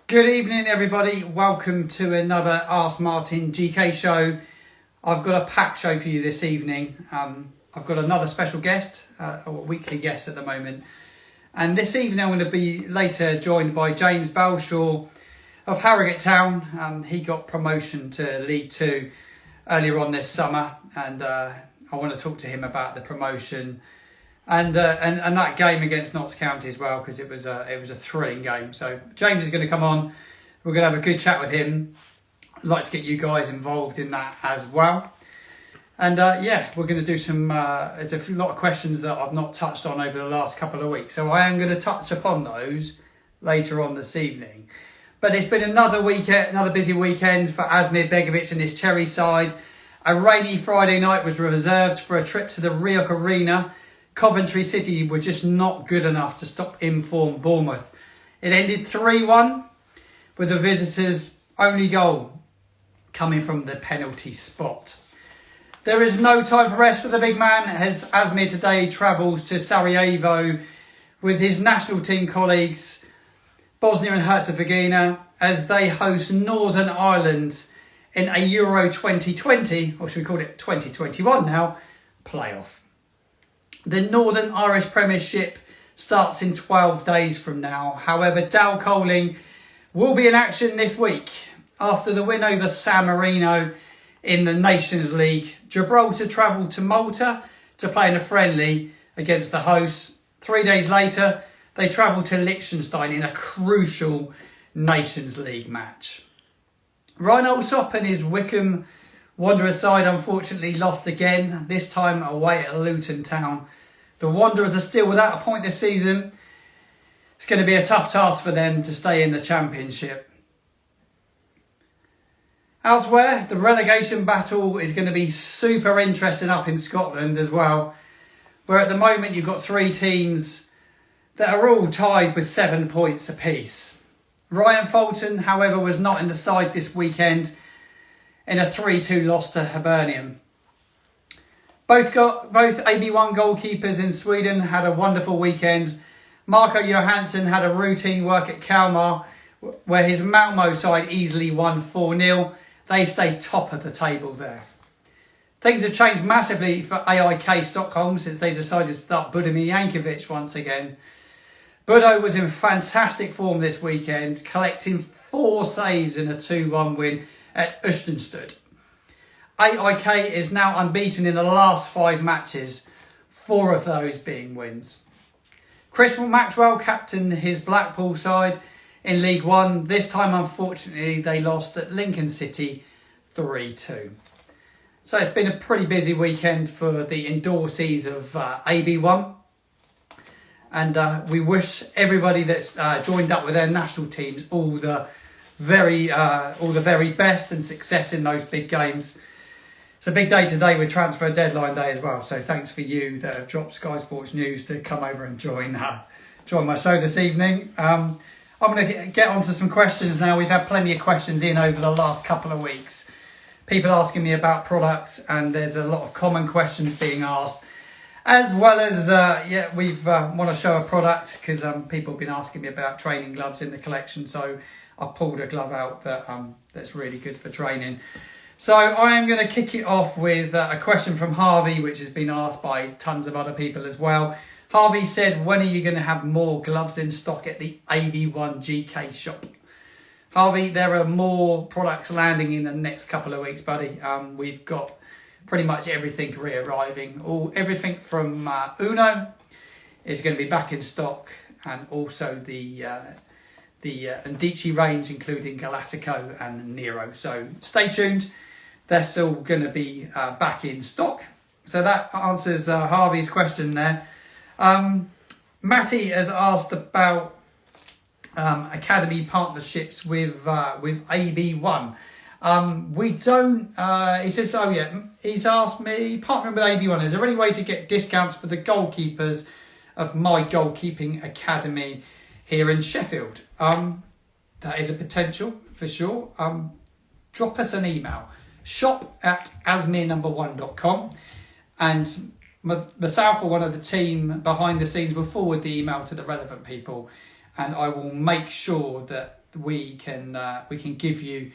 Good evening, everybody. Welcome to another Ask Martin GK show. I've got a packed show for you this evening. I've got another special guest, a weekly guest at the moment. And this evening I'm going to be later joined by James Belshaw of Harrogate Town. He got promotion to League Two earlier on this summer, and I want to talk to him about the promotion and that game against Notts County as well, because it was a thrilling game. So James is going to come on. We're going to have a good chat with him. I'd like to get you guys involved in that as well. And we're going to do some. There's a lot of questions that I've not touched on over the last couple of weeks, so I am going to touch upon those later on this evening. But it's been another weekend, another busy weekend for Asmir Begovic and his Cherry side. A rainy Friday night was reserved for a trip to the Rioch Arena. Coventry City were just not good enough to stop informed Bournemouth. It ended 3-1 with the visitors' only goal coming from the penalty spot. There is no time for rest for the big man as Asmir today travels to Sarajevo with his national team colleagues, Bosnia and Herzegovina, as they host Northern Ireland in a Euro 2020, or should we call it 2021 now, playoff. The Northern Irish Premiership starts in 12 days from now. However, Dow Coling will be in action this week after the win over San Marino in the Nations League. Gibraltar travelled to Malta to play in a friendly against the hosts. 3 days later, they travelled to Liechtenstein in a crucial Nations League match. Ryan Alsop and his Wycombe Wanderers side unfortunately lost again, this time away at Luton Town. The Wanderers are still without a point this season. It's going to be a tough task for them to stay in the Championship. Elsewhere, the relegation battle is going to be super interesting up in Scotland as well, where at the moment you've got three teams that are all tied with 7 points apiece. Ryan Fulton, however, was not in the side this weekend in a 3-2 loss to Hibernian. Both AB1 goalkeepers in Sweden had a wonderful weekend. Marco Johansson had a routine work at Kalmar, where his Malmo side easily won 4-0. They stayed top of the table there. Things have changed massively for AIK Stockholm since they decided to start Budimir Jankovic once again. Budo was in fantastic form this weekend, collecting 4 saves in a 2-1 win at Östersund. AIK is now unbeaten in the last 5 matches, 4 of those being wins. Chris Maxwell captained his Blackpool side in League One. This time, unfortunately, they lost at Lincoln City 3-2. So it's been a pretty busy weekend for the endorsees of AB1. And we wish everybody that's joined up with their national teams all the very best and success in those big games. It's a big day today with transfer deadline day as well. So thanks for you that have dropped Sky Sports News to come over and join my show this evening. I'm going to get onto some questions now. We've had plenty of questions in over the last couple of weeks. People asking me about products, and there's a lot of common questions being asked. As well as, we've want to show a product because people have been asking me about training gloves in the collection. So I've pulled a glove out that's really good for training. So I am going to kick it off with a question from Harvey, which has been asked by tons of other people as well. Harvey said, when are you going to have more gloves in stock at the AB1 GK shop? Harvey, there are more products landing in the next couple of weeks, buddy. We've got pretty much everything re-arriving. Everything from Uno is going to be back in stock, and also the Indici range, including Galactico and Nero. So stay tuned. That's all going to be back in stock. So that answers Harvey's question there. Matty has asked about academy partnerships with AB1. We don't, he says, he's asked me, partnering with AB1, is there any way to get discounts for the goalkeepers of my goalkeeping academy here in Sheffield? That is a potential for sure. Drop us an email, shop@asmirnumber1.com, and myself or one of the team behind the scenes will forward the email to the relevant people, and I will make sure that we can give you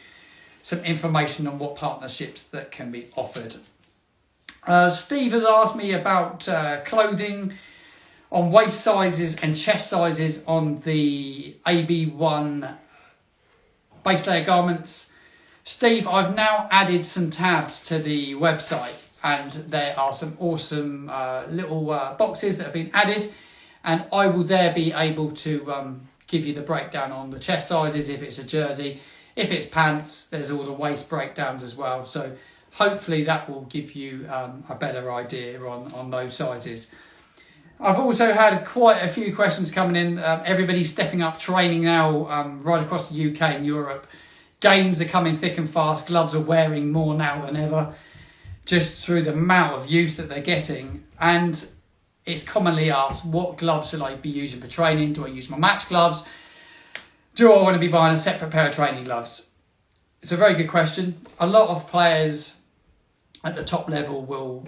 some information on what partnerships that can be offered. Steve has asked me about clothing on waist sizes and chest sizes on the AB1 base layer garments. Steve, I've now added some tabs to the website, and there are some awesome little boxes that have been added, and I will there be able to give you the breakdown on the chest sizes if it's a jersey. If it's pants, there's all the waist breakdowns as well. So hopefully that will give you a better idea on those sizes. I've also had quite a few questions coming in. Everybody's stepping up training now right across the UK and Europe. Games are coming thick and fast. Gloves are wearing more now than ever, just through the amount of use that they're getting. And it's commonly asked, what gloves should I be using for training? Do I use my match gloves? Do I want to be buying a separate pair of training gloves? It's a very good question. A lot of players at the top level will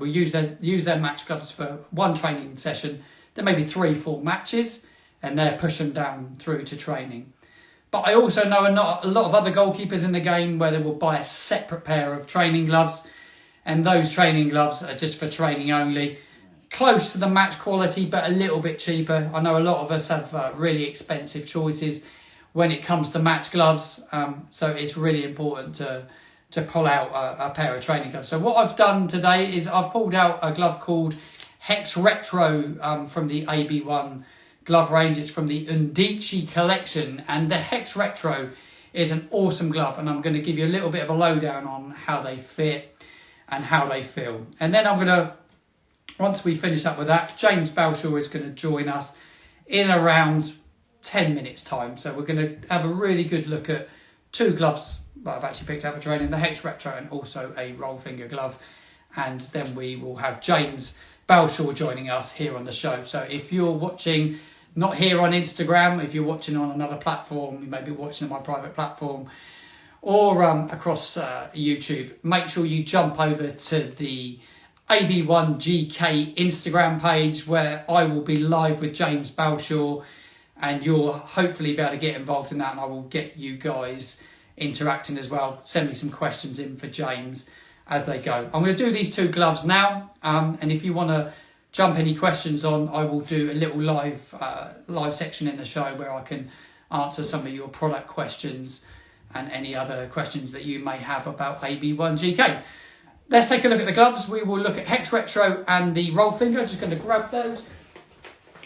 use their match gloves for one training session. There may be 3-4 matches, and they're pushing down through to training. But I also know a lot of other goalkeepers in the game where they will buy a separate pair of training gloves, and those training gloves are just for training only. Close to the match quality, but a little bit cheaper. I know a lot of us have really expensive choices when it comes to match gloves, so it's really important to pull out a pair of training gloves. So what I've done today is I've pulled out a glove called Hex Retro from the AB1 glove range. It's from the Undici collection, and the Hex Retro is an awesome glove, and I'm going to give you a little bit of a lowdown on how they fit and how they feel. And then I'm going to, once we finish up with that, James Belshaw is going to join us in around 10 minutes time. So we're going to have a really good look at two gloves that I've actually picked up for training, the Hex Retro and also a roll finger glove. And then we will have James Belshaw joining us here on the show. So if you're watching not here on Instagram, if you're watching on another platform, you may be watching on my private platform or across YouTube, make sure you jump over to the AB1GK Instagram page, where I will be live with James Belshaw, and you'll hopefully be able to get involved in that, and I will get you guys interacting as well. Send me some questions in for James as they go. I'm going to do these two gloves now, and if you want to jump any questions on, I will do a little live section in the show where I can answer some of your product questions and any other questions that you may have about AB1GK. Let's take a look at the gloves. We will look at Hex Retro and the roll finger. I'm just going to grab those.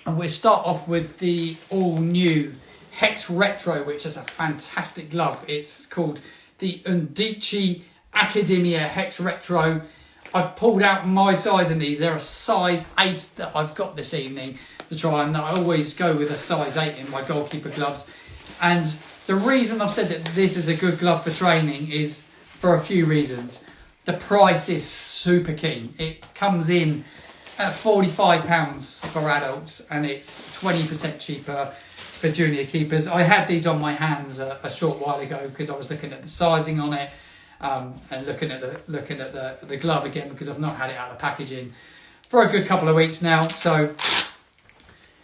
And we'll start off with the all-new Hex Retro, which is a fantastic glove. It's called the Undici Academia Hex Retro. I've pulled out my size in these. They're a size 8 that I've got this evening to try, and I always go with a size 8 in my goalkeeper gloves. And the reason I've said that this is a good glove for training is for a few reasons. The price is super keen. It comes in at £45 for adults, and it's 20% cheaper for junior keepers. I had these on my hands a short while ago because I was looking at the sizing on it and looking at the glove again, because I've not had it out of the packaging for a good couple of weeks now. So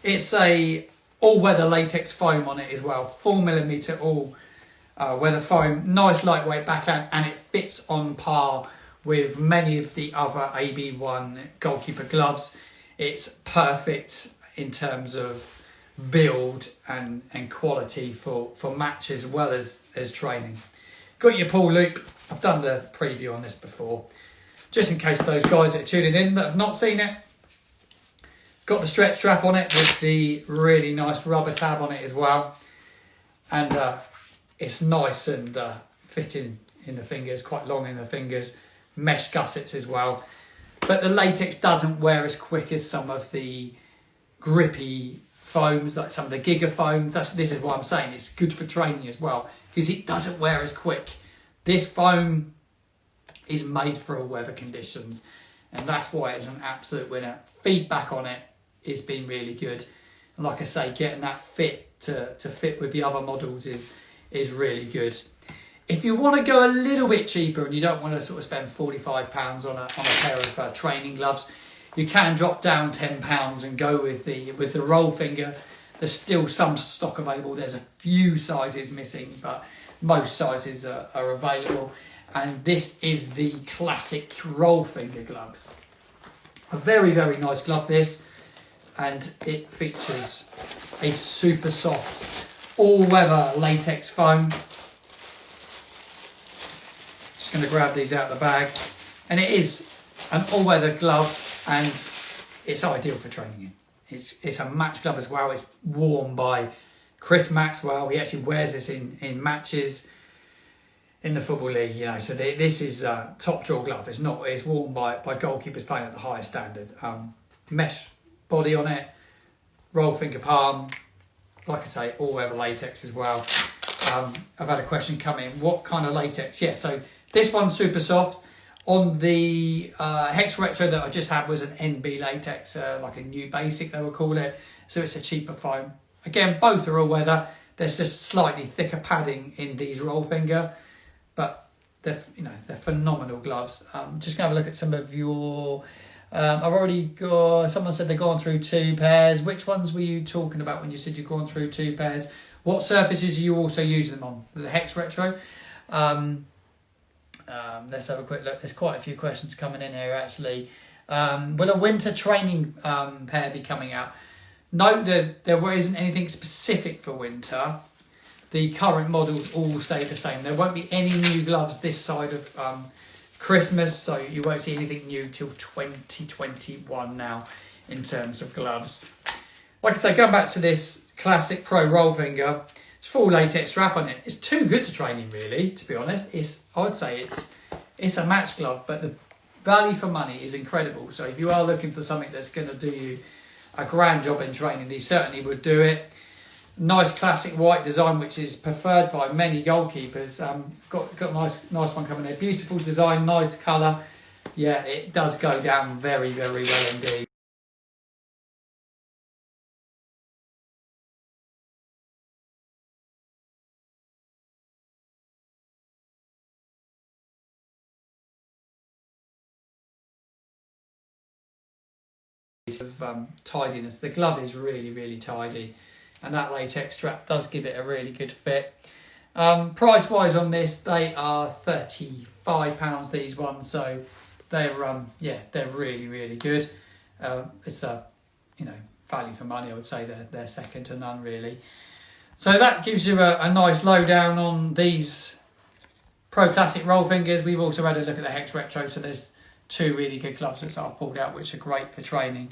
it's a all-weather latex foam on it as well, 4mm all-weather foam, nice lightweight backhand, and it fits on par with many of the other AB1 goalkeeper gloves. It's perfect in terms of build and quality for match as well as training. Got your pull loop. I've done the preview on this before, just in case those guys that are tuning in that have not seen it. Got the stretch strap on it with the really nice rubber tab on it as well, and it's nice and fitting in the fingers, quite long in the fingers. Mesh gussets as well, but the latex doesn't wear as quick as some of the grippy foams, like some of the Giga foam. This is what I'm saying, it's good for training as well, because it doesn't wear as quick. This foam is made for all weather conditions, and that's why it's an absolute winner. Feedback on it has been really good, and like I say, getting that fit to fit with the other models is really good. If you want to go a little bit cheaper and you don't want to sort of spend £45 on a pair of training gloves, you can drop down £10 and go with the roll finger, There's still some stock available. There's a few sizes missing, but most sizes are available. And this is the classic roll finger gloves. A very, very nice glove this, and it features a super soft all-weather latex foam. Just going to grab these out of the bag, and it is an all-weather glove, and it's ideal for training in. It's a match glove as well. It's worn by Chris Maxwell. He actually wears this in matches in the Football League, you know. So this is a top draw glove. It's worn by goalkeepers playing at the highest standard. Mesh body on it, roll finger palm. Like I say, all weather latex as well. I've had a question come in. What kind of latex? Yeah, so this one's super soft. On the Hex Retro that I just had was an NB latex, like a new basic they would call it. So it's a cheaper foam. Again, both are all weather. There's just slightly thicker padding in these roll finger, but they're phenomenal gloves. Just gonna have a look at some of your. I've already got. Someone said they've gone through 2 pairs. Which ones were you talking about when you said you've gone through 2 pairs? What surfaces are you also using them on? The Hex Retro. Let's have a quick look. There's quite a few questions coming in here actually. Will a winter training pair be coming out? Note that there isn't anything specific for winter. The current models all stay the same. There won't be any new gloves this side of Christmas, so you won't see anything new till 2021 now in terms of gloves. Like I say, going back to this classic Pro roll finger, it's full latex strap on it. It's too good to train in, really, to be honest. I would say it's a match glove, but the value for money is incredible. So if you are looking for something that's going to do you a grand job in training, these certainly would do it. Nice classic white design, which is preferred by many goalkeepers. Got a nice one coming there. Beautiful design, nice colour. Yeah, it does go down very, very well indeed. Of tidiness. The glove is really, really tidy, and that latex strap does give it a really good fit. Price wise on this, they are £35, these ones, so they're they're really, really good. It's a value for money. I would say they're second to none, really. So that gives you a nice lowdown on these Pro Classic roll fingers. We've also had a look at the Hex Retro, so there's 2 really good gloves that I've pulled out, which are great for training.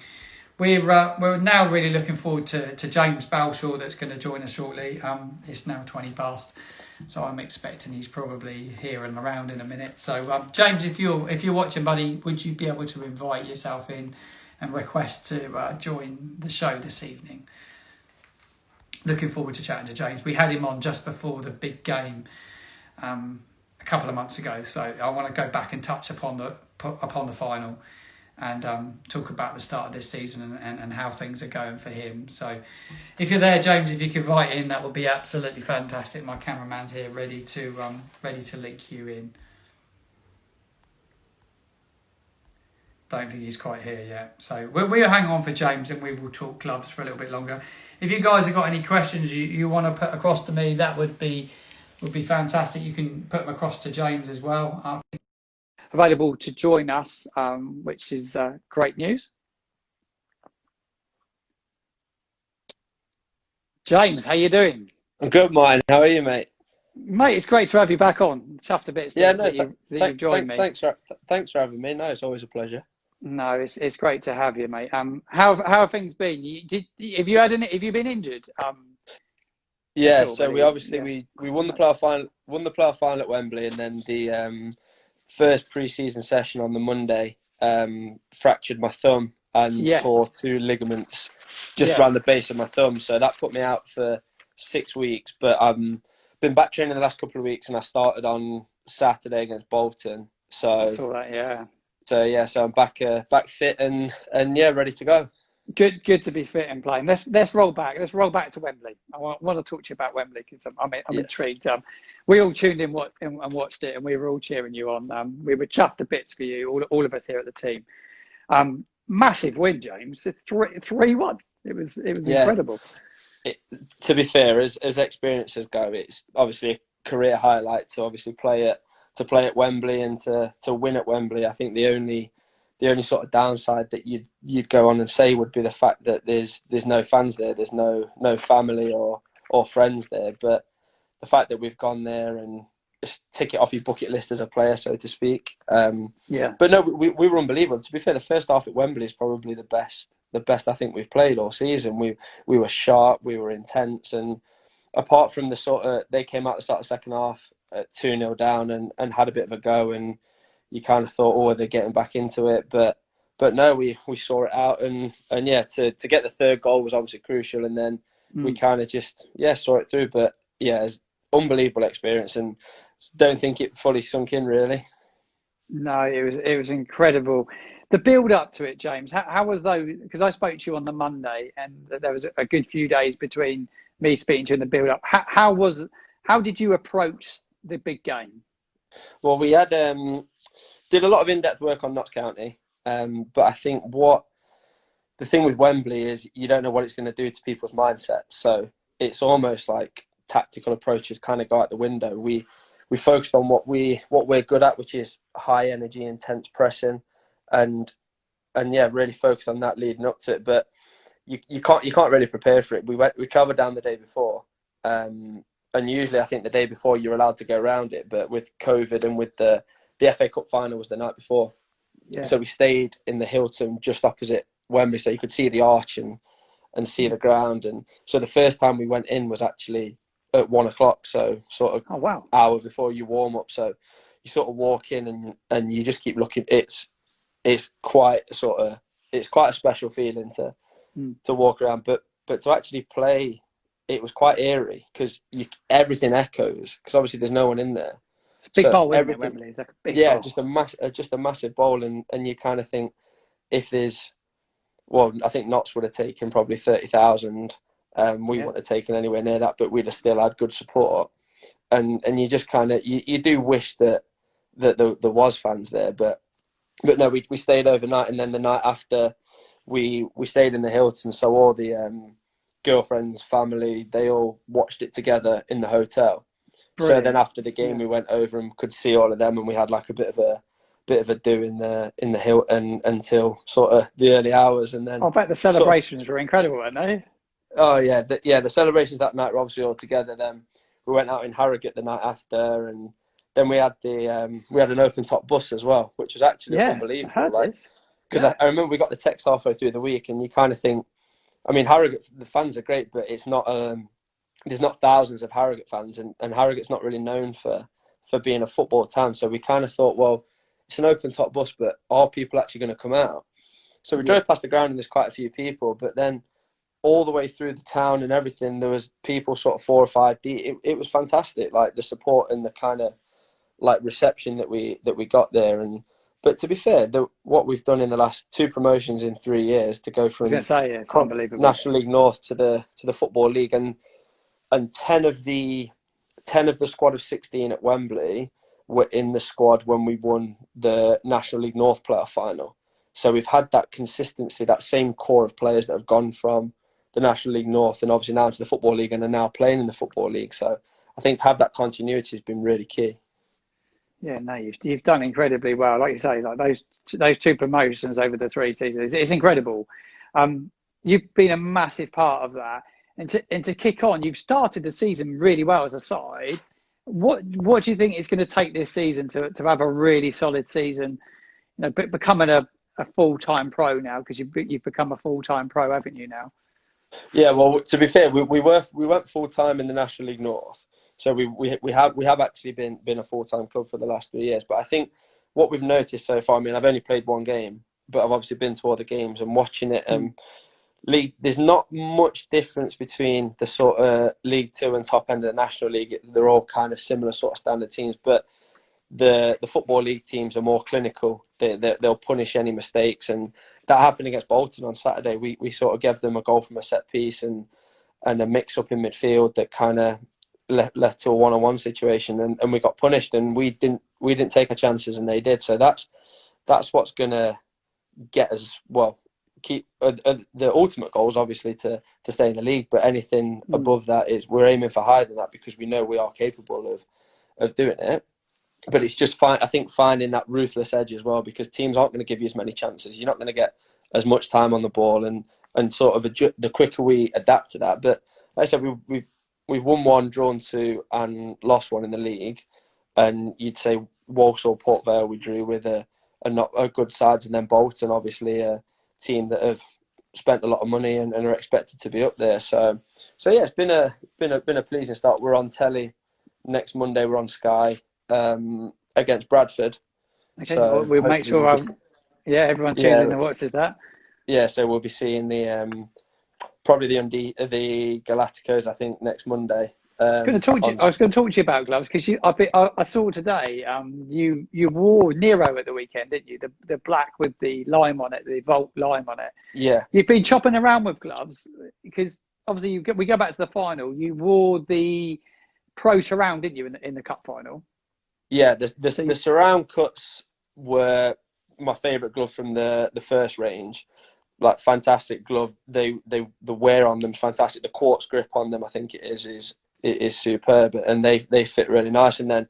We're now really looking forward to James Belshaw that's going to join us shortly. It's now 20 past, so I'm expecting he's probably here and around in a minute. So James, if you're watching, buddy, would you be able to invite yourself in and request to join the show this evening? Looking forward to chatting to James. We had him on just before the big game a couple of months ago, so I want to go back and touch upon the final and talk about the start of this season and how things are going for him. So if you're there, James, if you could invite in, that would be absolutely fantastic. My cameraman's here ready to link you in. Don't think he's quite here yet. So we'll hang on for James and we will talk gloves for a little bit longer. If you guys have got any questions you want to put across to me, that would be fantastic. You can put them across to James as well. Available to join us, which is great news. James, how you doing? I'm good, Martin. How are you, mate? Mate, it's great to have you back on. Chuffed a bit that you've joined me. Thanks for having me. No, it's always a pleasure. No, it's great to have you, mate. How have things been? Have you been injured? Yeah, so we won the playoff final at Wembley, and then the first pre-season session on the Monday fractured my thumb and tore 2 ligaments just around the base of my thumb. So that put me out for 6 weeks. But I've been back training the last couple of weeks, and I started on Saturday against Bolton. So I saw that, yeah. So I'm back fit and ready to go. Good to be fit and playing. Let's roll back. Let's roll back to Wembley. I want to talk to you about Wembley because I'm intrigued. We all tuned in and watched it, and we were all cheering you on. We were chuffed to bits for you, all of us here at the team. Massive win, James. 3-1. It was incredible. to be fair, as experiences go, it's obviously a career highlight to obviously play at Wembley and to win at Wembley. I think the only sort of downside that you'd go on and say would be the fact that there's no fans there, there's no family or friends there. But the fact that we've gone there and just tick it off your bucket list as a player, so to speak. Yeah. But no, we were unbelievable. To be fair, the first half at Wembley is probably the best I think we've played all season. We were sharp, we were intense, and apart from the sort of, they came out to start the second half at 2-0 down and had a bit of a go, and you kind of thought, oh, they're getting back into it, but no, we saw it out, and yeah, to get the third goal was obviously crucial, and then we kind of just saw it through. But yeah, it's unbelievable experience, and don't think it fully sunk in really. No, it was incredible. The build up to it, James. How was those? Because I spoke to you on the Monday, and there was a good few days between me speaking to you and the build up. How did you approach the big game? Well, we had did a lot of in-depth work on Notts County, but I think the thing with Wembley is you don't know what it's going to do to people's mindsets. So it's almost like tactical approaches kind of go out the window. We focused on what we're good at, which is high energy, intense pressing, and yeah, really focused on that leading up to it. But you can't really prepare for it. We travelled down the day before, and usually I think the day before you're allowed to go around it, but with COVID and with the FA Cup final was the night before, so we stayed in the Hilton just opposite Wembley, so you could see the arch and see the ground. And so the first time we went in was actually at 1:00, so sort of hour before you warm up. So you sort of walk in and you just keep looking. It's quite a special feeling to walk around, but to actually play, it was quite eerie because everything echoes, because obviously there's no one in there. It's a big bowl, isn't it, Wembley? It's like a big bowl. just a massive bowl, and you kind of think, if there's, well, I think Notts would have taken probably 30,000. We wouldn't have taken anywhere near that, but we'd have still had good support. And you just kind of, you do wish that there was fans there, but no, we stayed overnight, and then the night after we stayed in the Hilton, so all the girlfriends, family, they all watched it together in the hotel. Brilliant. So then after the game, we went over and could see all of them, and we had like a bit of a do in the Hilton until sort of the early hours, and then I bet the celebrations were incredible, weren't they? Oh yeah, the celebrations that night were obviously all together. Then we went out in Harrogate the night after, and then we had an open top bus as well, which was actually unbelievable. Because I remember we got the text halfway through the week, and you kind of think, I mean, Harrogate, the fans are great, but it's not there's not thousands of Harrogate fans, and Harrogate's not really known for being a football town. So we kind of thought, well, it's an open top bus, but are people actually going to come out? So we drove past the ground, and there's quite a few people, but then all the way through the town and everything, there was people sort of 4 or 5 deep. It was fantastic, like the support and the kind of like reception that we got there. And but to be fair, what we've done in the last 2 promotions in 3 years to go from it's unbelievable. National League North to the Football League, and 10 of the squad of 16 at Wembley were in the squad when we won the National League North playoff final. So we've had that consistency, that same core of players that have gone from the National League North and obviously now into the Football League and are now playing in the Football League. So I think to have that continuity has been really key. Yeah, no, you've done incredibly well. Like you say, like those 2 promotions over the 3 seasons, it's incredible. You've been a massive part of that, and to kick on, you've started the season really well as a side. What do you think it's going to take this season to have a really solid season? You know, becoming a full-time pro now, because you've become a full-time pro, haven't you now? Yeah, well, to be fair, we went full-time in the National League North. So we have actually been a full-time club for the last 3 years. But I think what we've noticed so far, I mean, I've only played 1 game, but I've obviously been to all the games and watching it. League, there's not much difference between the sort of League 2 and top end of the National League. They're all kind of similar sort of standard teams, but the Football League teams are more clinical. They'll punish any mistakes, and that happened against Bolton on Saturday. We sort of gave them a goal from a set piece and a mix up in midfield that kind of led to a 1-on-1 situation, and we got punished, and we didn't take our chances, and they did. So that's what's gonna get us, well, keep the ultimate goal is obviously to stay in the league, but anything above that is we're aiming for higher than that because we know we are capable of doing it. But it's just I think finding that ruthless edge as well, because teams aren't going to give you as many chances. You're not going to get as much time on the ball, and sort of the quicker we adapt to that. But like I said, we've won one, drawn two, and lost one in the league. And you'd say Walsall, Port Vale, we drew with a good sides, and then Bolton, obviously a team that have spent a lot of money and are expected to be up there. So yeah, it's been a pleasing start. We're on telly next Monday. We're on Sky against Bradford. Okay, So we'll make sure. Everyone tunes in and watches that. Yeah, so we'll be seeing the probably the Galacticos, I think, next Monday. I was going to talk to you about gloves because I saw today you wore Nero at the weekend, didn't you? The black with the lime on it, the Volt lime on it. Yeah. You've been chopping around with gloves because obviously we go back to the final. You wore the Pro Surround, didn't you, in the cup final? Yeah, the Surround cuts were my favourite glove from the first range. Like, fantastic glove. The wear on them is fantastic. The quartz grip on them, I think it is superb, and they fit really nice. And then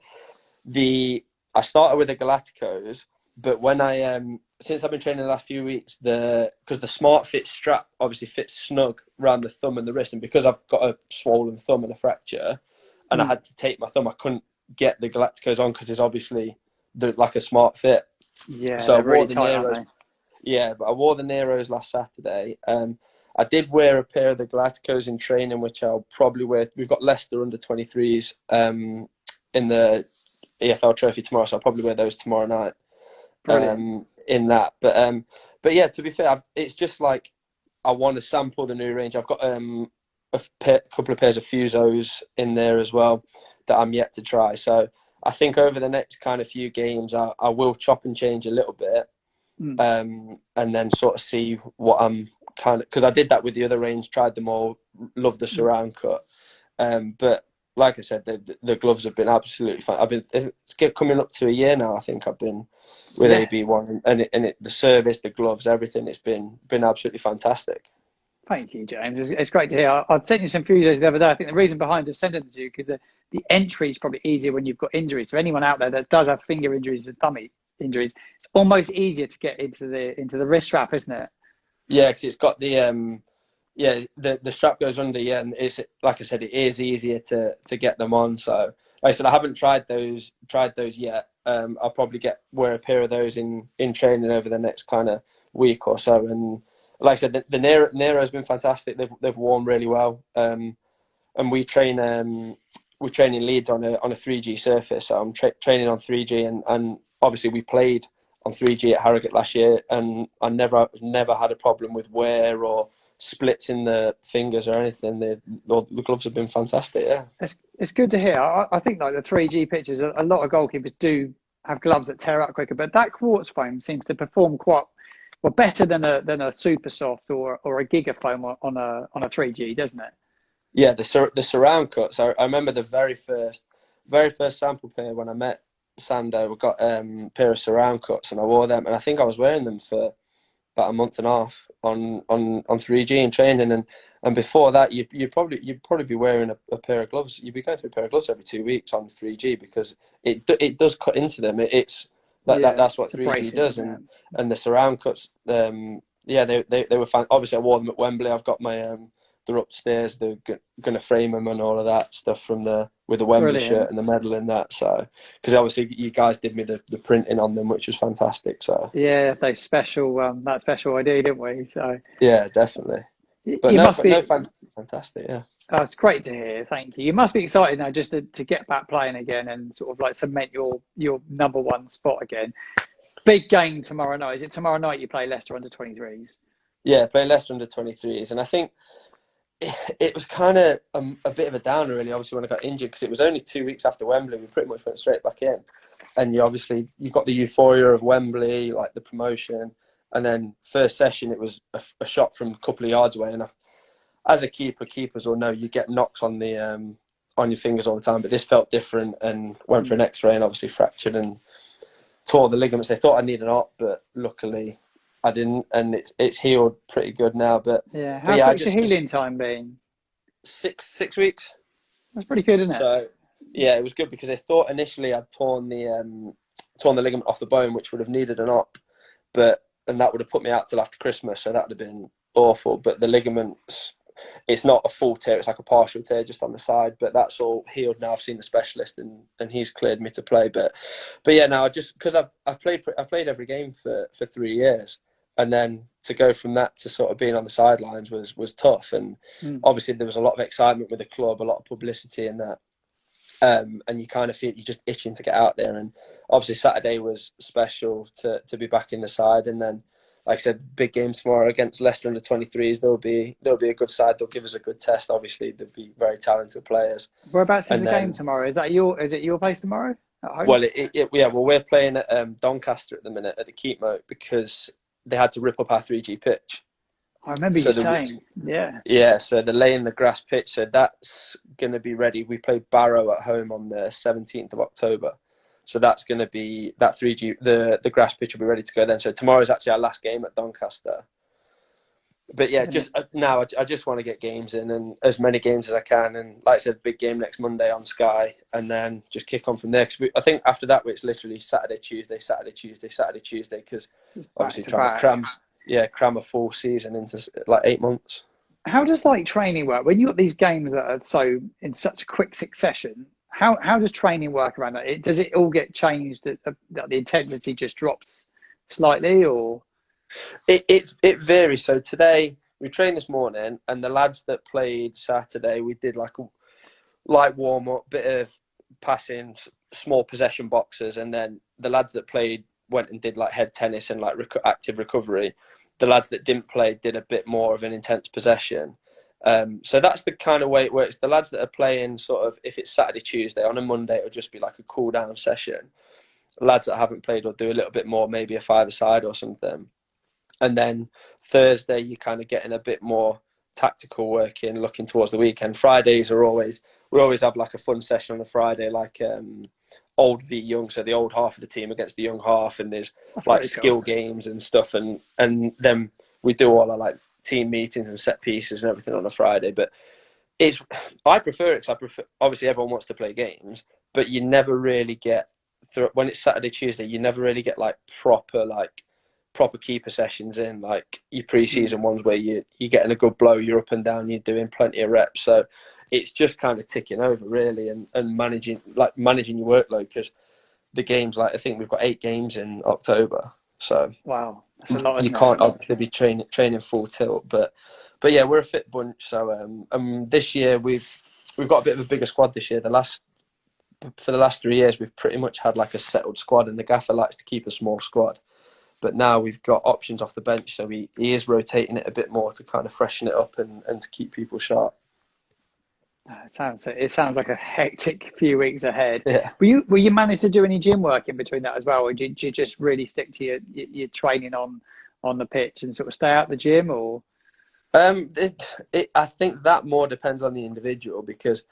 I started with the Galacticos, but when since I've been training the last few weeks, because the Smart Fit strap obviously fits snug around the thumb and the wrist, and because I've got a swollen thumb and a fracture, and I had to tape my thumb, I couldn't get the Galacticos on because it's obviously like a Smart Fit. Yeah, so I wore really the tight, Neros. Yeah, but I wore the Neros last Saturday. I did wear a pair of the Galacticos in training, which I'll probably wear. We've got Leicester under 23s in the EFL Trophy tomorrow, so I'll probably wear those tomorrow night. In that, but yeah, to be fair, it's just like I want to sample the new range. I've got a couple of pairs of Fusos in there as well that I'm yet to try. So I think over the next kind of few games, I will chop and change a little bit, and then sort of see what I'm kind of, because I did that with the other range, tried them all, loved the Surround cut, but like I said, the gloves have been absolutely fun. It's coming up to a year now. I think I've been with AB1, and the service, the gloves, everything. It's been absolutely fantastic. Thank you, James. It's great to hear. I sent you some Fusos the other day. I think the reason behind it sending them to you because the entry is probably easier when you've got injuries. So anyone out there that does have finger injuries and thumb injuries, it's almost easier to get into the wrist strap, isn't it? Yeah, because it's got the the strap goes under, and it's, like I said, it is easier to get them on. So like I said, I haven't tried those yet. I'll probably wear a pair of those in training over the next kind of week or so. And like I said, the Nero's been fantastic. They've worn really well. And we train in Leeds on a 3G surface. So I'm training on 3G, and obviously we played on 3G at Harrogate last year, and I never had a problem with wear or splits in the fingers or anything. The gloves have been fantastic. Yeah, it's good to hear. I think like the 3G pitches, a lot of goalkeepers do have gloves that tear up quicker, but that quartz foam seems to perform quite well, better than a super soft or a giga foam on a 3G, doesn't it? Yeah, the Surround cuts. I remember the very first sample pair when I met Sando. We got a pair of Surround cuts, and I wore them, and I think I was wearing them for about a month and a half on 3G in training, and before that you'd probably be wearing a pair of gloves. You'd be going through a pair of gloves every 2 weeks on 3G because it does cut into them. That's what 3G does, and the Surround cuts. They were fine. Obviously, I wore them at Wembley. I've got my they're upstairs. They're going to frame them and all of that stuff with the Wembley shirt and the medal in that. So, because obviously you guys did me the printing on them, which was fantastic. So yeah, they special that special idea, didn't we? So yeah, definitely. But fantastic. Yeah, it's great to hear. Thank you. You must be excited now just to get back playing again and sort of like cement your number one spot again. Big game tomorrow night. Is it tomorrow night you play Leicester under 23s? Yeah, play Leicester under 23s, and I think it was kind of a bit of a downer, really, obviously, when I got injured, because it was only 2 weeks after Wembley. We pretty much went straight back in. And you've got the euphoria of Wembley, like the promotion. And then first session, it was a shot from a couple of yards away. And as a keeper, keepers will know you get knocks on your fingers all the time. But this felt different, and went for an X-ray and obviously fractured and tore the ligaments. They thought I needed an op, but luckily I didn't, and it's healed pretty good now. But How yeah, I quick's your just healing time been? 6 weeks. That's pretty good, isn't it? So yeah, it was good because they thought initially I'd torn the ligament off the bone, which would have needed an op, and that would have put me out till after Christmas, so that would have been awful. But the ligaments, it's not a full tear, it's like a partial tear just on the side, but that's all healed now. I've seen the specialist and he's cleared me to play. But yeah, now because I've played every game for 3 years, and then to go from that to sort of being on the sidelines was tough. And obviously there was a lot of excitement with the club, a lot of publicity and that. And you kind of feel you're just itching to get out there. And obviously Saturday was special to be back in the side. And then, like I said, big game tomorrow against Leicester under 23s. They'll be a good side. They'll give us a good test. Obviously, they'll be very talented players. Whereabouts is the game tomorrow? Is it your place tomorrow at home? Well, we're playing at Doncaster at the minute at the Keepmoat because they had to rip up our 3G pitch. I remember you saying, yeah. Yeah, so they're laying the grass pitch, so that's going to be ready. We play Barrow at home on the 17th of October. So that's going to be, that 3G, the grass pitch will be ready to go then. So tomorrow is actually our last game at Doncaster. But yeah, now I just want to get games in, and as many games as I can. And like I said, big game next Monday on Sky, and then just kick on from there. Because I think after that, it's literally Saturday, Tuesday, because obviously trying to cram a full season into like 8 months. How does training work when you got these games that are in such quick succession? How does training work around that? Does it all get changed? The intensity just drops slightly, or it varies. So today we trained this morning, and the lads that played Saturday, we did like a light warm up, bit of passing, small possession boxes, and then the lads that played went and did like head tennis and like active recovery. The lads that didn't play did a bit more of an intense possession. So that's the kind of way it works. The lads that are playing sort of, if it's Saturday, Tuesday, on a Monday, it'll just be like a cool down session. Lads that haven't played will do a little bit more, maybe a five-a-side or something. And then Thursday, you're kind of getting a bit more tactical work in, looking towards the weekend. Fridays we always have like a fun session on a Friday, like old v young, so the old half of the team against the young half, and there's like skill games and stuff, and then we do all our like team meetings and set pieces and everything on a Friday. But I prefer it because obviously everyone wants to play games, but you never really get when it's Saturday, Tuesday, you never really get like proper keeper sessions in, like your pre-season ones where you're getting a good blow, you're up and down, you're doing plenty of reps. So it's just kind of ticking over really, and managing your workload, because the games, like I think we've got 8 games in October. So wow, that's a lot. You can't obviously be training full tilt, but yeah, we're a fit bunch. So this year we've got a bit of a bigger squad this year. For the last 3 years, we've pretty much had like a settled squad, and the gaffer likes to keep a small squad. But now we've got options off the bench, so he is rotating it a bit more to kind of freshen it up and to keep people sharp. It sounds like a hectic few weeks ahead. Yeah. Will you manage to do any gym work in between that as well, or do you just really stick to your training on the pitch and sort of stay out the gym, or? I think that more depends on the individual, because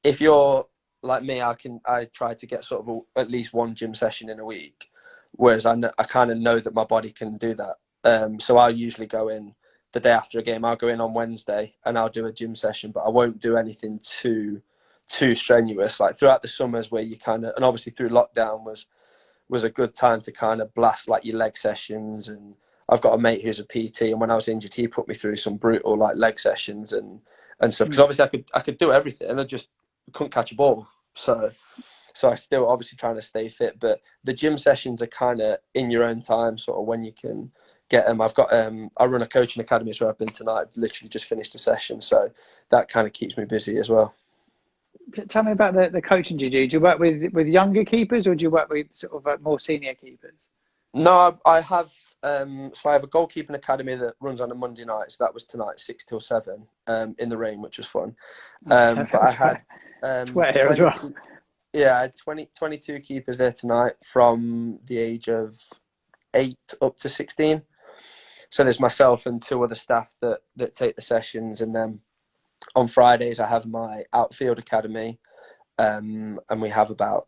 if you're like me, I try to get sort of at least one gym session in a week. Whereas I kind of know that my body can do that. So I'll usually go in the day after a game. I'll go in on Wednesday and I'll do a gym session, but I won't do anything too strenuous. Like throughout the summers where you kind of, and obviously through lockdown was a good time to kind of blast like your leg sessions. And I've got a mate who's a PT, and when I was injured, he put me through some brutal like leg sessions and stuff. Because obviously I could do everything, and I just couldn't catch a ball. So I'm still obviously trying to stay fit, but the gym sessions are kind of in your own time, sort of when you can get them. I've got I run a coaching academy, where I've been tonight. I've literally just finished a session, so that kind of keeps me busy as well. Tell me about the coaching you do. Do you work with younger keepers, or do you work with sort of more senior keepers? No, I have. So I have a goalkeeping academy that runs on a Monday night. So that was tonight, 6 till 7, in the rain, which was fun. But I had sweat here as well. Yeah, I had 22 keepers there tonight from the age of 8 up to 16. So there's myself and 2 other staff that take the sessions. And then on Fridays, I have my outfield academy. And we have about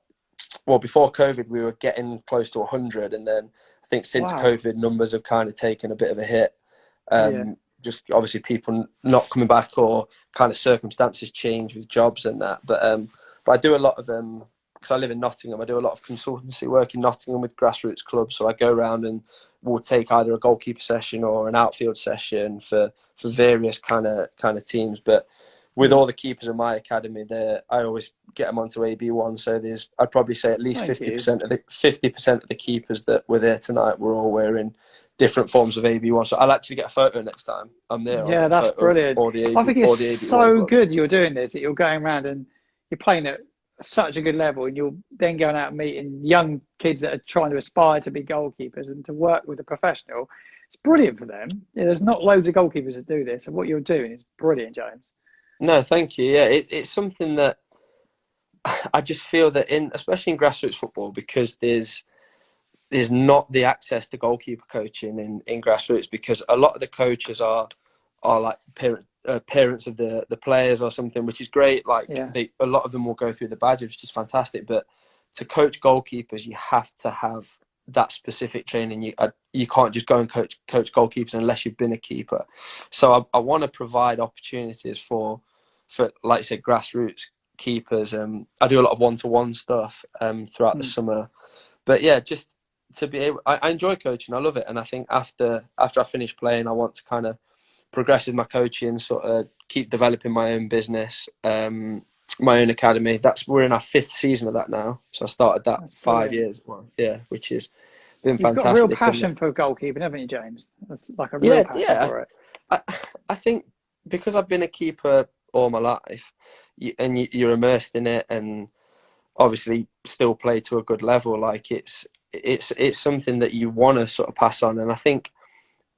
before COVID, we were getting close to 100, and then I think since COVID, numbers have kind of taken a bit of a hit. Just obviously people not coming back, or kind of circumstances change with jobs and that. But I do a lot of because I live in Nottingham, I do a lot of consultancy work in Nottingham with grassroots clubs. So I go around and we'll take either a goalkeeper session or an outfield session for various kind of teams. But with all the keepers in my academy, I always get them onto AB1. So I'd probably say at least 50% of the keepers that were there tonight were all wearing different forms of AB1. So I'll actually get a photo next time I'm there. Yeah, that's brilliant. I think it's so good you're doing this, that you're going around and you're playing at such a good level, and you're then going out and meeting young kids that are trying to aspire to be goalkeepers and to work with a professional. It's brilliant for them. There's not loads of goalkeepers that do this, and what you're doing is brilliant, James. No, thank you. Yeah, it's something that I just feel that especially in grassroots football, because there's not the access to goalkeeper coaching in grassroots, because a lot of the coaches are like parents of the players or something, which is great. Like a lot of them will go through the badge, which is fantastic. But to coach goalkeepers, you have to have that specific training. You can't just go and coach goalkeepers unless you've been a keeper. So I want to provide opportunities for like I said, grassroots keepers. I do a lot of one-to-one stuff throughout the summer. But yeah, just to be able, I enjoy coaching. I love it, and I think after I finish playing, I want to kind of progress with my coaching, sort of keep developing my own business, my own academy. We're in our 5th season of that now. So I started that 5 years. Well, yeah, which has been fantastic. You've got a real passion for goalkeeping, haven't you, James? That's like a real passion for it. I think because I've been a keeper all my life, and you're immersed in it, and obviously still play to a good level. Like it's something that you want to sort of pass on. And I think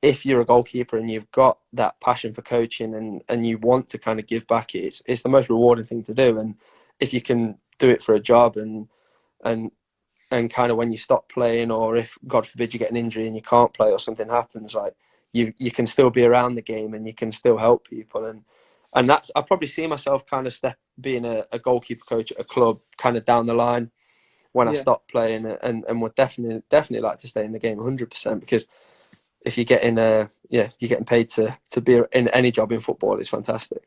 if you're a goalkeeper and you've got that passion for coaching and you want to kind of give back, it's the most rewarding thing to do. And if you can do it for a job and kind of when you stop playing, or if God forbid you get an injury and you can't play or something happens, like you can still be around the game and you can still help people. And that's, I probably see myself kind of being a goalkeeper coach at a club kind of down the line when I stop playing, and would definitely like to stay in the game 100%, because if you're getting you're getting paid to be in any job in football, it's fantastic.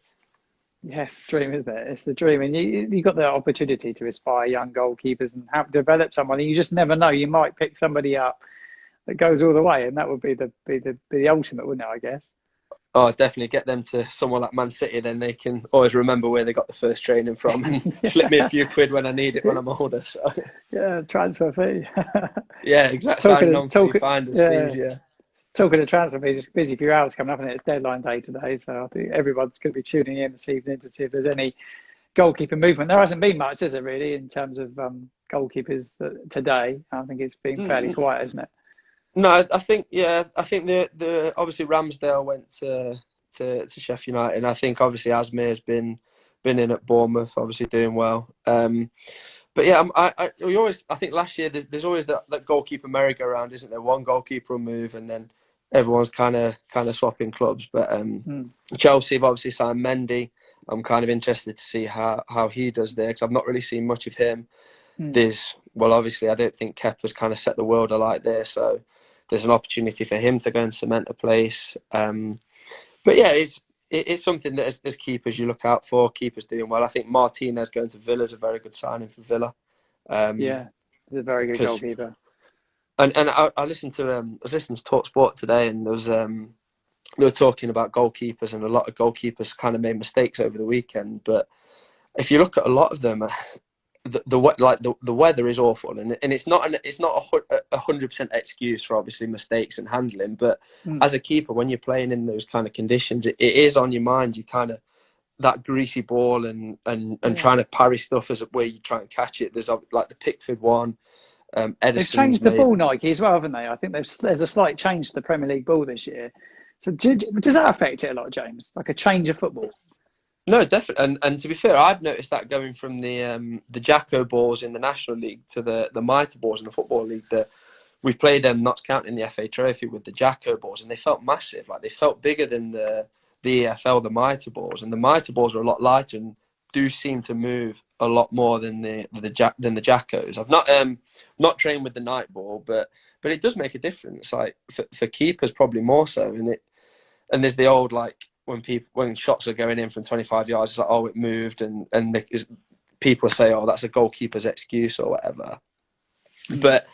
Yes, dream, isn't it? It's the dream, and you got the opportunity to inspire young goalkeepers and help develop someone. You just never know. You might pick somebody up that goes all the way, and that would be the ultimate, wouldn't it? I guess. Oh, definitely get them to someone like Man City, then they can always remember where they got the first training from and flip me a few quid when I need it when I'm older. So yeah, transfer fee. Yeah, exactly. Signing on for finders fees, yeah. Talking of transfer fees, it's busy few hours coming up, and it's deadline day today, so I think everyone's going to be tuning in this evening to see if there's any goalkeeper movement. There hasn't been much, is it, really, in terms of goalkeepers today? I think it's been fairly quiet, isn't it? No, I think the obviously Ramsdale went to Sheffield United, and I think obviously Asmir's been in at Bournemouth, obviously doing well. But yeah, I think last year there's always that goalkeeper merry-go-round, isn't there? One goalkeeper will move, and then everyone's kind of swapping clubs. But Chelsea have obviously signed Mendy. I'm kind of interested to see how he does there, because I've not really seen much of him. Obviously I don't think Kepa's kind of set the world alight there, so there's an opportunity for him to go and cement a place. But yeah, it's something that as keepers you look out for. Keepers doing well. I think Martinez going to Villa is a very good signing for Villa. Yeah, he's a very good goalkeeper. And I listened to Talk Sport today, and there was they were talking about goalkeepers, and a lot of goalkeepers kind of made mistakes over the weekend. But if you look at a lot of them, the weather is awful, and it's not 100% excuse for obviously mistakes and handling. But as a keeper, when you're playing in those kind of conditions, it is on your mind. You kind of that greasy ball and trying to parry stuff as where you try and catch it. There's like the Pickford one. They've changed the ball, Nike, as well, haven't they? I think there's a slight change to the Premier League ball this year. So does that affect it a lot, James? Like a change of football? No, definitely. And to be fair, I've noticed that going from the Jacko balls in the National League to the Mitre balls in the Football League. That we've played them, not counting the FA Trophy, with the Jacko balls, and they felt massive. Like they felt bigger than the EFL, the Mitre balls, and the Mitre balls are a lot lighter. And do seem to move a lot more than the Jackos. I've not trained with the night ball, but it does make a difference. Like for keepers, probably more so. And there's the old, like, when shots are going in from 25 yards, it's like, oh, it moved, and people say, oh, that's a goalkeeper's excuse or whatever. But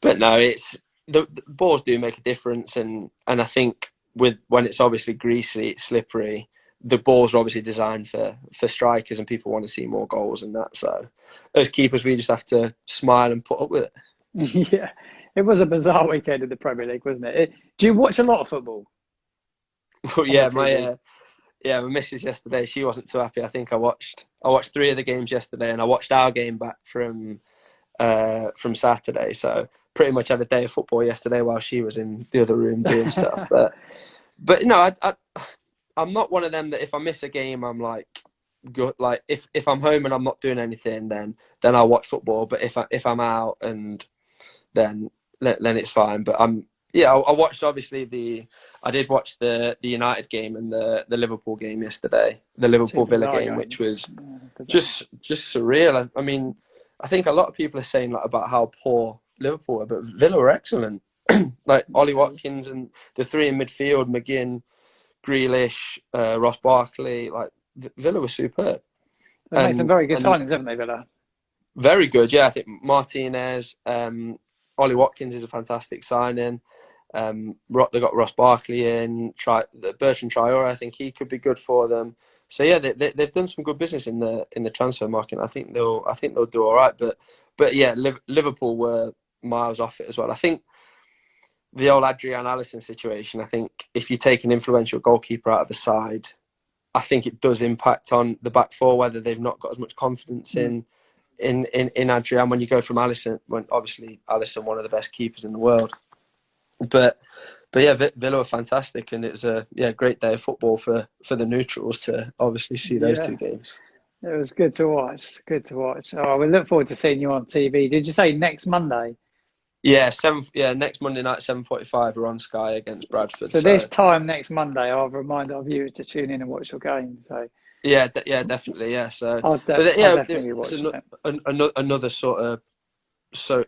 no, it's the balls do make a difference, and I think when it's obviously greasy, it's slippery. The balls are obviously designed for strikers, and people want to see more goals and that. So as keepers, we just have to smile and put up with it. Yeah, it was a bizarre weekend in the Premier League, wasn't it? Do you watch a lot of football? Well, yeah, my missus yesterday, she wasn't too happy. I think I watched 3 of the games yesterday, and I watched our game back from Saturday. So pretty much had a day of football yesterday while she was in the other room doing stuff. But no, I'm not one of them that if I miss a game, I'm like, good. Like if I'm home and I'm not doing anything, then I'll watch football. But if I'm out, and then it's fine. But I watched, obviously, I did watch the United game and the Liverpool game yesterday, the Liverpool Villa game, which was just surreal. I mean, I think a lot of people are saying, like, about how poor Liverpool were, but Villa were excellent. Like Ollie Watkins and the 3 in midfield, McGinn, Grealish, Ross Barkley, like Villa was superb. They've made some very good signings, haven't they, Villa? Very good, yeah. I think Martinez, Ollie Watkins is a fantastic signing. They got Ross Barkley in, Bertrand Traore. I think he could be good for them. So yeah, they've done some good business in the transfer market. I think they'll do all right. But yeah, Liverpool were miles off it as well. I think the old Adrian Allison situation. I think if you take an influential goalkeeper out of the side, I think it does impact on the back four, whether they've not got as much confidence in Adrian. When you go from Allison, when obviously Allison, one of the best keepers in the world. But yeah, Villa were fantastic, and it was a great day of football for the neutrals to obviously see those 2 games. It was good to watch. Oh, we look forward to seeing you on TV. Did you say next Monday? Yeah, next Monday night, 7:45, we're on Sky against Bradford. So this time next Monday, I'll remind our viewers to tune in and watch your game. So yeah, definitely, yeah. So I'll definitely watch another sort of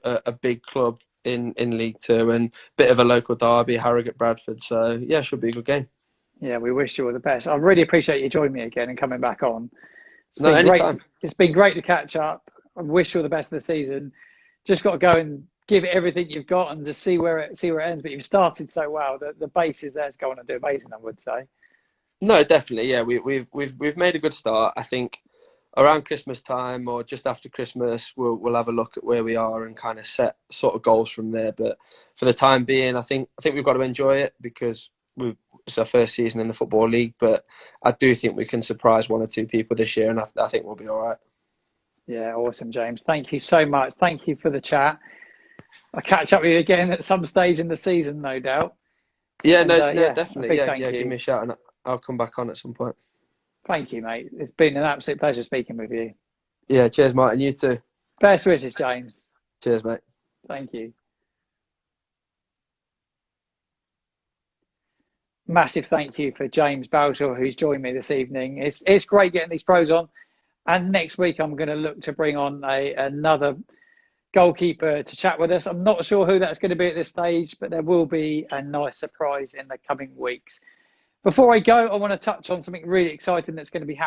a big club in League Two, and bit of a local derby, Harrogate Bradford. So yeah, should be a good game. Yeah, we wish you all the best. I really appreciate you joining me again and coming back on. Anytime. It's been great to catch up. I wish you all the best of the season. Just got to go and give it everything you've got and just see where it ends. But you've started so well. The base is there to go on and do amazing, I would say. No, definitely. Yeah, we've made a good start. I think around Christmas time or just after Christmas, we'll have a look at where we are and kind of set sort of goals from there. But for the time being, I think we've got to enjoy it because it's our first season in the Football League. But I do think we can surprise 1 or 2 people this year, and I think we'll be all right. Yeah, awesome, James. Thank you so much. Thank you for the chat. I'll catch up with you again at some stage in the season, no doubt. Yeah, definitely. Yeah, give me a shout and I'll come back on at some point. Thank you, mate. It's been an absolute pleasure speaking with you. Yeah, cheers, Martin. You too. Best wishes, James. Cheers, mate. Thank you. Massive thank you for James Belshaw, who's joined me this evening. It's great getting these pros on. And next week, I'm going to look to bring on another goalkeeper to chat with us. I'm not sure who that's going to be at this stage, but there will be a nice surprise in the coming weeks. Before I go, I want to touch on something really exciting that's going to be happening.